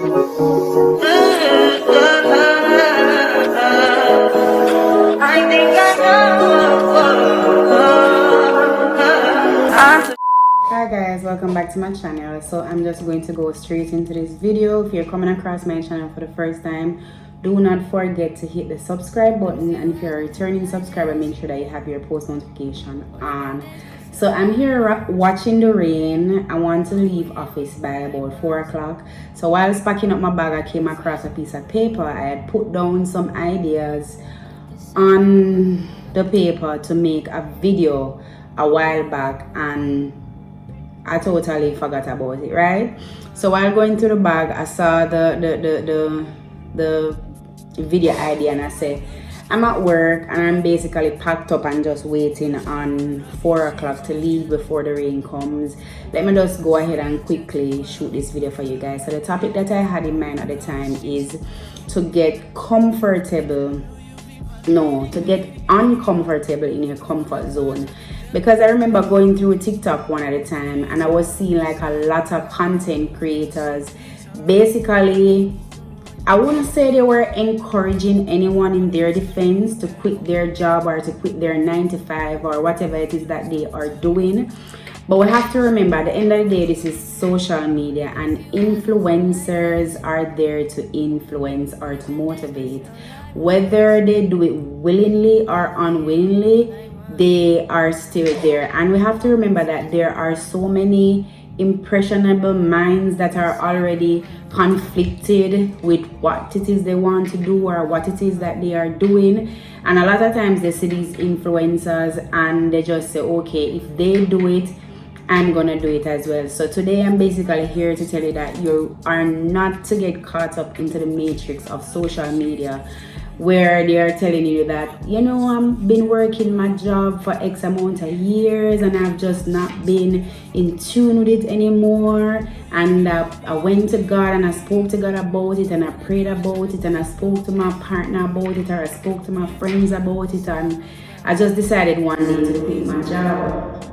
I think I know. Hi guys, welcome back to my channel. So I'm just going to go straight into this video. If you're coming across my channel for the first time, do not forget to hit the subscribe button, and if you're a returning subscriber, make sure that you have your post notification on. So I'm here watching the rain. I want to leave office by about 4 o'clock. So while I was packing up my bag, I came across a piece of paper. I had put down some ideas on the paper to make a video a while back, and I totally forgot about it, right? So while going through the bag, I saw the video idea, and I said, I'm at work and I'm basically packed up and just waiting on 4 o'clock to leave before the rain comes. Let me just go ahead and quickly shoot this video for you guys. So the topic that I had in mind at the time is to get uncomfortable in your comfort zone. Because I remember going through TikTok one at a time, and I was seeing like a lot of content creators. Basically, I wouldn't say they were encouraging anyone in their defense to quit their job or to quit their 9 to 5 or whatever it is that they are doing. But we have to remember, at the end of the day, this is social media, and influencers are there to influence or to motivate. Whether they do it willingly or unwillingly, they are still there. And we have to remember that there are so many impressionable minds that are already conflicted with what it is they want to do or what it is that they are doing. And a lot of times they see these influencers and they just say, okay, if they do it, I'm gonna do it as well. So today I'm basically here to tell you that you are not to get caught up into the matrix of social media, where they are telling you that, you know, I've been working my job for X amount of years and I've just not been in tune with it anymore. And I went to God and I spoke to God about it, and I prayed about it, and I spoke to my partner about it, or I spoke to my friends about it, and I just decided one day to quit my job.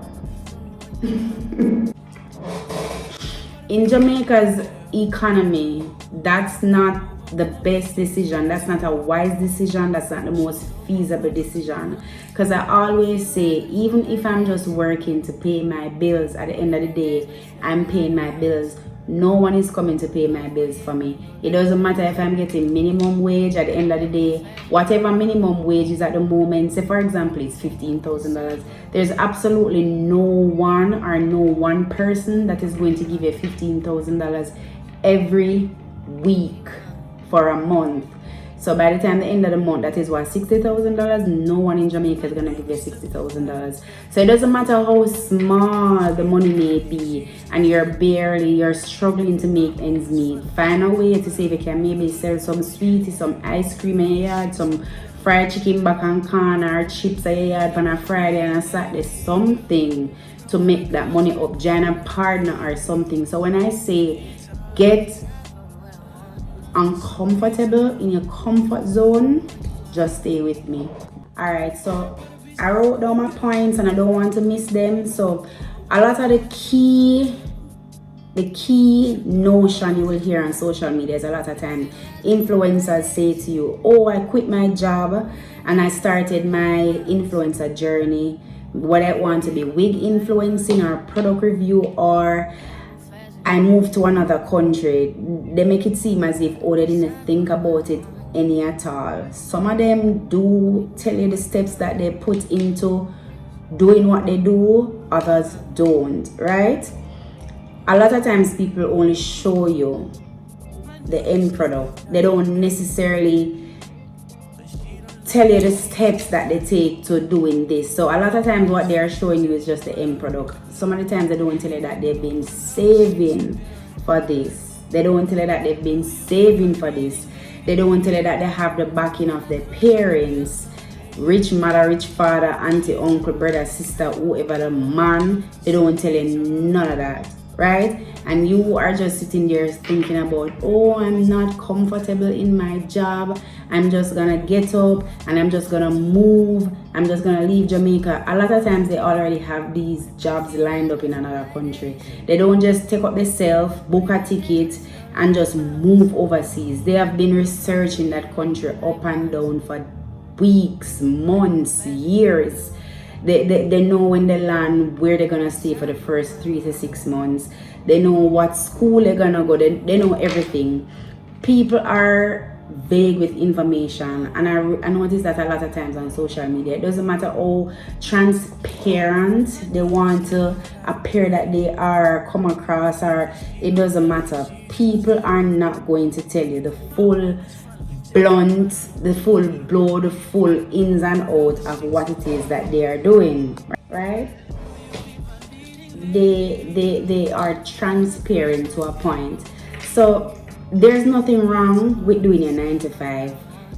In Jamaica's economy, that's not the best decision. That's not a wise decision. That's not the most feasible decision. Because I always say, even if I'm just working to pay my bills, at the end of the day, I'm paying my bills. No one is coming to pay my bills for me. It doesn't matter if I'm getting minimum wage. At the end of the day, whatever minimum wage is at the moment, say for example it's $15,000, there's absolutely no one person that is going to give you $15,000 every week for a month. So by the time the end of the month, that is what, $60,000. No one in Jamaica is gonna give you $60,000. So it doesn't matter how small the money may be, and you're struggling to make ends meet. Find a way to see if you can maybe sell some sweeties, some ice cream in your yard, some fried chicken back on corn, or chips in your yard on a Friday and a Saturday, something to make that money up. Join a partner or something. So when I say get uncomfortable in your comfort zone, just stay with me. All right, so I wrote down my points and I don't want to miss them. So a lot of the key notion you will hear on social media is, a lot of time influencers say to you, oh, I quit my job and I started my influencer journey, what I want to be wig influencing or product review, or I moved to another country. They make it seem as if, oh, they didn't think about it any at all. Some of them do tell you the steps that they put into doing what they do, others don't, right? A lot of times people only show you the end product. They don't necessarily tell you the steps that they take to doing this. So a lot of times what they are showing you is just the end product. Some of the times they don't tell you that they've been saving for this. They don't tell you that they've been saving for this. They don't tell you that they have the backing of their parents, rich mother, rich father, auntie, uncle, brother, sister, whoever the man. They don't tell you none of that, right? And you are just sitting there thinking about, oh, I'm not comfortable in my job. I'm just gonna get up and I'm just gonna move. I'm just gonna leave Jamaica. A lot of times they already have these jobs lined up in another country. They don't just take up themselves, book a ticket, and just move overseas. They have been researching that country up and down for weeks, months, years. They know when they land where they're gonna stay for the first 3 to 6 months. They know what school they're gonna go. They know everything. People are vague with information, and I notice that a lot of times on social media, it doesn't matter how transparent they want to appear that they are, come across, or it doesn't matter. People are not going to tell you the full blunt, the full blow, the full ins and outs of what it is that they are doing, right? They are transparent to a point. So there's nothing wrong with doing your 9 to 5,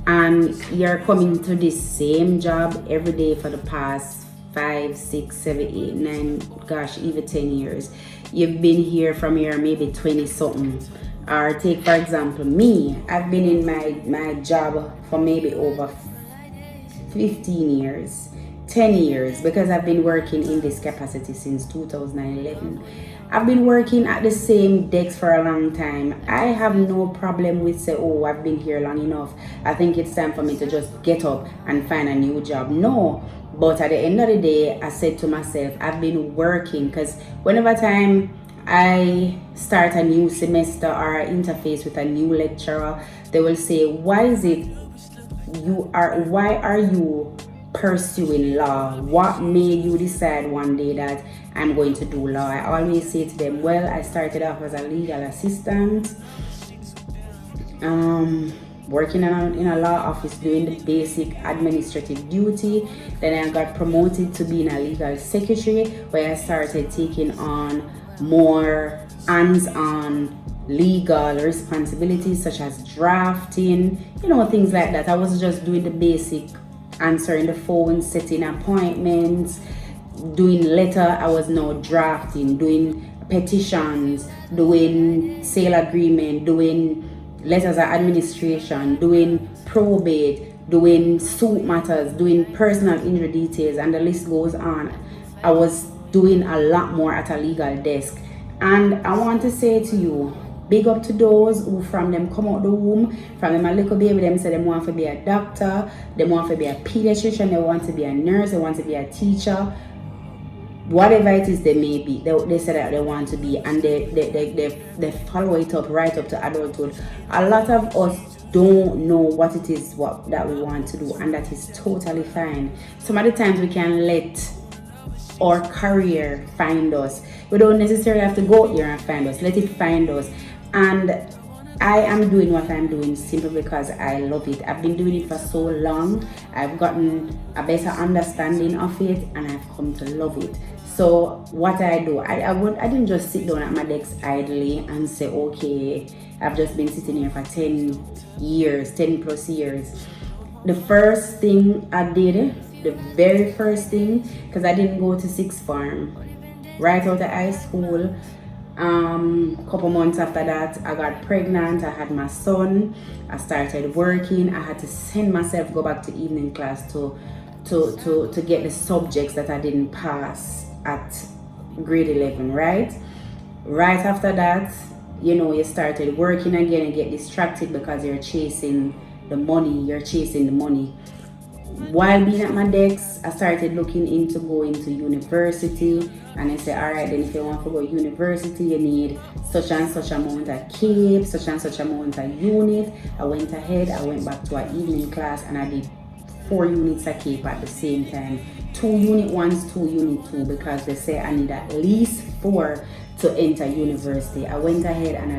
and you're coming to this same job every day for the past 5, 6, 7, 8, 9, gosh, even 10 years. You've been here from your maybe 20 something. Or take for example me, I've been in my job for maybe over 15 years, 10 years, because I've been working in this capacity since 2011. I've been working at the same desk for a long time. I have no problem with say, oh, I've been here long enough, I think it's time for me to just get up and find a new job. No, but at the end of the day, I said to myself, I've been working, because whenever time I start a new semester or interface with a new lecturer, they will say, why are you pursuing law? What made you decide one day that I'm going to do law? I always say to them, well, I started off as a legal assistant, working in a law office doing the basic administrative duty. Then I got promoted to being a legal secretary, where I started taking on more hands-on legal responsibilities such as drafting, things like that. I was just doing the basic, answering the phone, setting appointments, doing letter. I was now drafting, doing petitions, doing sale agreement, doing letters of administration, doing probate, doing suit matters, doing personal injury details, and the list goes on. I was doing a lot more at a legal desk. And I want to say to you, big up to those who from them come out the womb, from them a little baby, them say they want to be a doctor, they want to be a pediatrician, they want to be a nurse, they want to be a teacher, whatever it is they may be, they say that they want to be, and they follow it up right up to adulthood. A lot of us don't know what it is that we want to do, and that is totally fine. Some of the times we can let our career find us. We don't necessarily have to go out here and find us. Let it find us. And I am doing what I'm doing simply because I love it. I've been doing it for so long. I've gotten a better understanding of it, and I've come to love it. So what I do, I didn't just sit down at my desk idly and say, okay, I've just been sitting here for 10 plus years. The first thing I did, the very first thing, because I didn't go to sixth form, right out of high school, couple months after that I got pregnant, I had my son, I started working, I had to send myself go back to evening class to get the subjects that I didn't pass at grade 11, right after that, you started working again and get distracted because you're chasing the money. While being at my desk, I started looking into going to university, and I said, all right, then if you want to go to university, you need such and such amount of CAPE, such and such amount of unit. I went ahead, I went back to an evening class, and I did 4 units of CAPE at the same time. 2 unit 1s, 2 unit 2, because they say I need at least 4 to enter university. I went ahead and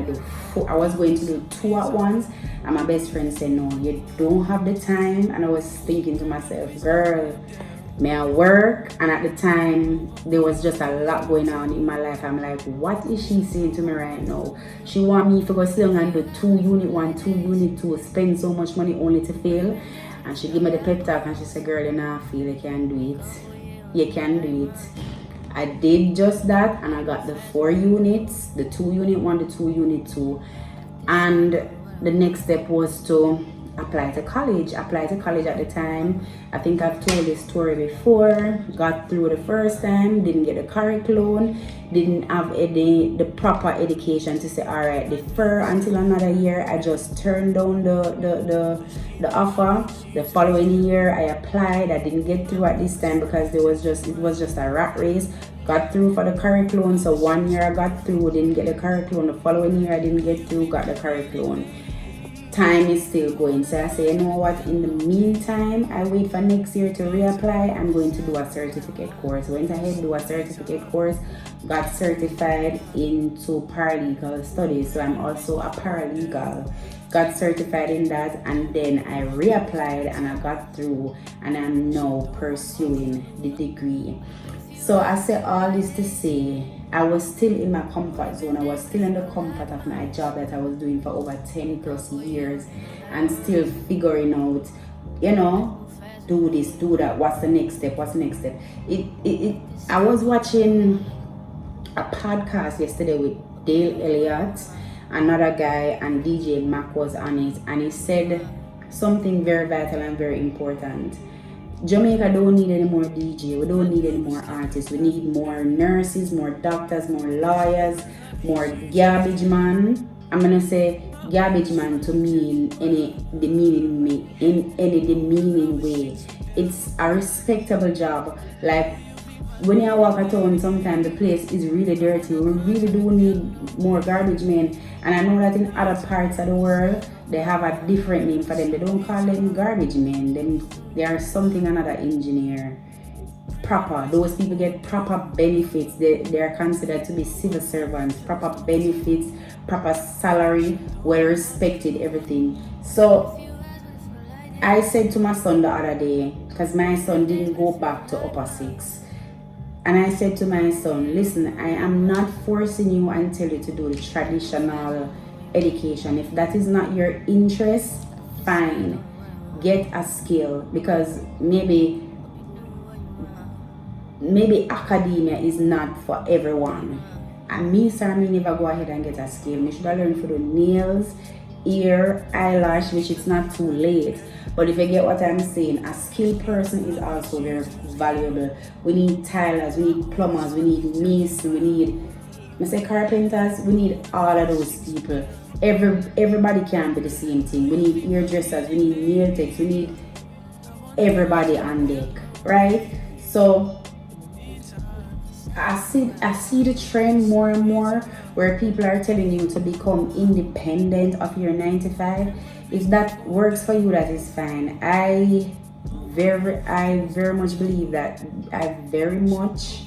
I was going to do 2 at once, and my best friend said, no, you don't have the time. And I was thinking to myself, girl, may I work? And at the time there was just a lot going on in my life. I'm like, what is she saying to me right now? She want me to go sit down and do 2 unit 1, 2 unit 2, spend so much money only to fail. And she gave me the pep talk and she said, girl, you know, I feel you can do it. You can do it. I did just that, and I got the 4 units, the 2 unit 1, the 2 unit 2. And the next step was to apply to college. Applied to college at the time. I think I've told this story before. Got through the first time, didn't get a curriculum, didn't have the proper education to say, all right, defer until another year. I just turned down the offer. The following year, I applied. I didn't get through at this time because it was just a rat race. Got through for the curriculum, so 1 year I got through, didn't get the curriculum. The following year I didn't get through, got the curriculum. Time is still going, so I say, you know what, in the meantime, I wait for next year to reapply. I'm going to do a certificate course. Went ahead, do a certificate course, got certified into paralegal studies, so I'm also a paralegal. Got certified in that, and then I reapplied and I got through, and I'm now pursuing the degree. So I say all this to say, I was still in my comfort zone. I was still in the comfort of my job that I was doing for over 10 plus years, and still figuring out, do this, do that. What's the next step? I was watching a podcast yesterday with Dale Elliott, another guy, and DJ Mac was on it, and he said something very vital and very important. Jamaica don't need any more DJ, we don't need any more artists, we need more nurses, more doctors, more lawyers, more garbage man. I'm gonna say garbage man to mean in any demeaning way. It's a respectable job. Like when you walk a town, sometimes the place is really dirty. We really do need more garbage men. And I know that in other parts of the world, they have a different name for them. They don't call them garbage men. They are something another engineer. Proper. Those people get proper benefits. They are considered to be civil servants. Proper benefits, proper salary, well respected, everything. So I said to my son the other day, because my son didn't go back to upper six. And I said to my son, listen, I am not forcing you and tell you to do the traditional education. If that is not your interest, fine. Get a skill, because maybe academia is not for everyone. And me never go ahead and get a skill. Me should have learned for the nails, ear, eyelash, which it's not too late. But if you get what I'm saying, a skilled person is also very valuable. We need tilers, we need plumbers, we need masons, we need carpenters, we need all of those people. Everybody can be the same thing. We need hairdressers, we need nail techs, we need everybody on deck, right? So I see the trend more and more where people are telling you to become independent of your 9 to 5. If that works for you, that is fine. I very much believe that. I very much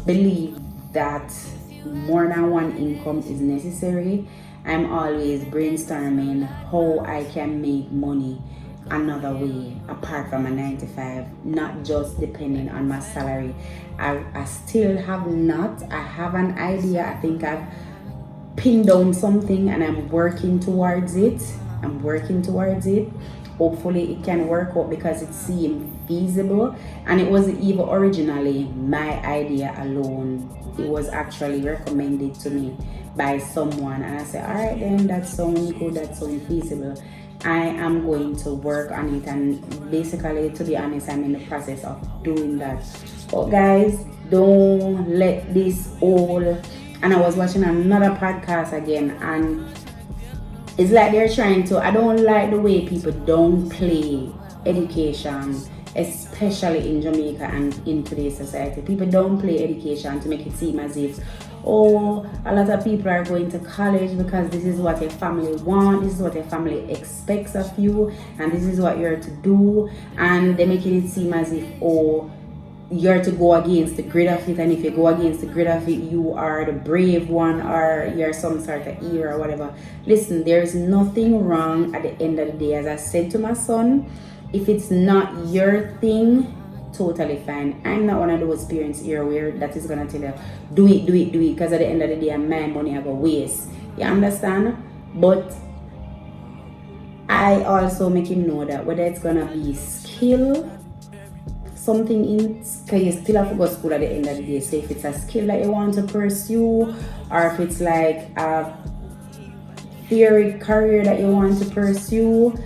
believe that more than one income is necessary. I'm always brainstorming how I can make money another way apart from a 9 to 5, not just depending on my salary. I still have not. I have an idea. I think I've pinned down something and I'm working towards it. Hopefully it can work out because it seemed feasible, and it wasn't even originally my idea alone. It was actually recommended to me by someone, and I said, all right then, that sounds good, that sounds feasible. I am going to work on it, and basically, to be honest, I'm in the process of doing that. But guys, don't let this all. And I was watching another podcast again, and it's like they're trying to. I don't like the way people downplay education, especially in Jamaica and in today's society. People downplay education to make it seem as if, oh, a lot of people are going to college because this is what your family wants, this is what your family expects of you, and this is what you're to do. And they're making it seem as if, oh, you're to go against the grid of it, and if you go against the grid of it, you are the brave one, or you're some sort of hero or whatever. Listen, there's nothing wrong at the end of the day. As I said to my son, if it's not your thing, totally fine. I'm not one of those parents here where that is gonna tell you, do it, because at the end of the day, my money I go waste. You understand? But I also make him know that whether it's gonna be skill, something in, because you still have to go to school at the end of the day. So if it's a skill that you want to pursue, or if it's like a theory career that you want to pursue,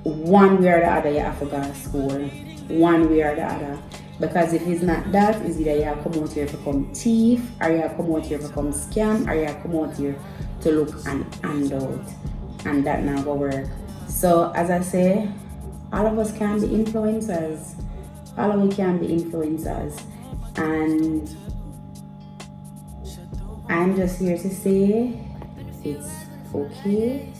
one way or the other you have to go to school. One way or the other. Because if it's not that, it's either you have come out here to come thief, or you have come out here to come scam, or you have come out here to look and handout. And that not gonna work. So as I say, all of us can be influencers. All of we can be influencers. And I'm just here to say it's okay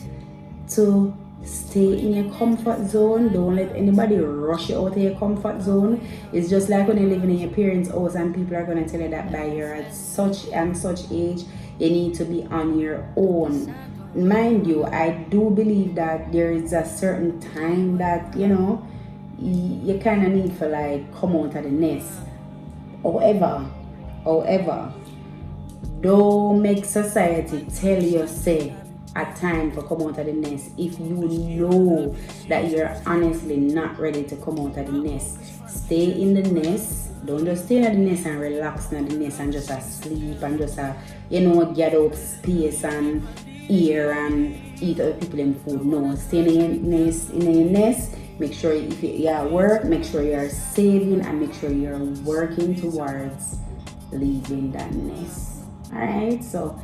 to stay in your comfort zone. Don't let anybody rush you out of your comfort zone. It's just like when you're living in your parents' house and people are going to tell you that by you're at such and such age, you need to be on your own. Mind you, I do believe that there is a certain time that, you know, you kind of need to like come out of the nest. However, don't make society tell you say a time for come out of the nest if you know that you're honestly not ready to come out of the nest. Stay in the nest. Don't just stay in the nest and relax in the nest and just sleep and just get up space and ear and eat other people in food. No, stay in a nest. Make sure if you're at work, make sure you're saving and make sure you're working towards leaving that nest. Alright, so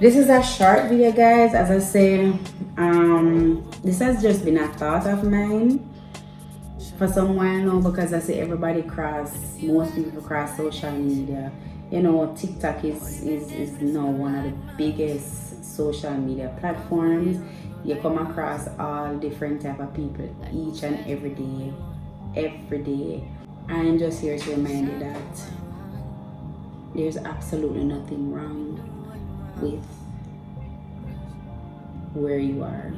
this is a short video, guys. As I say, this has just been a thought of mine for some while now, because I say most people cross social media. You know, TikTok is now one of the biggest social media platforms. You come across all different type of people each and every day. I'm just here to remind you that there's absolutely nothing wrong with where you are.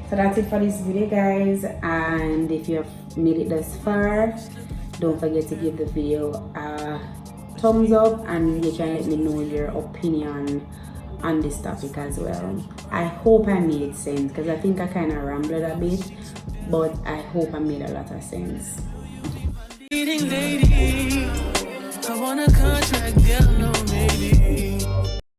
So that's it for this video, guys, and if you've made it this far, don't forget to give the video a thumbs up, and you can let me know your opinion on this topic as well. I hope I made sense, because I think I kind of rambled a bit, but I hope I made a lot of sense. I want a contract, girl, no maybe.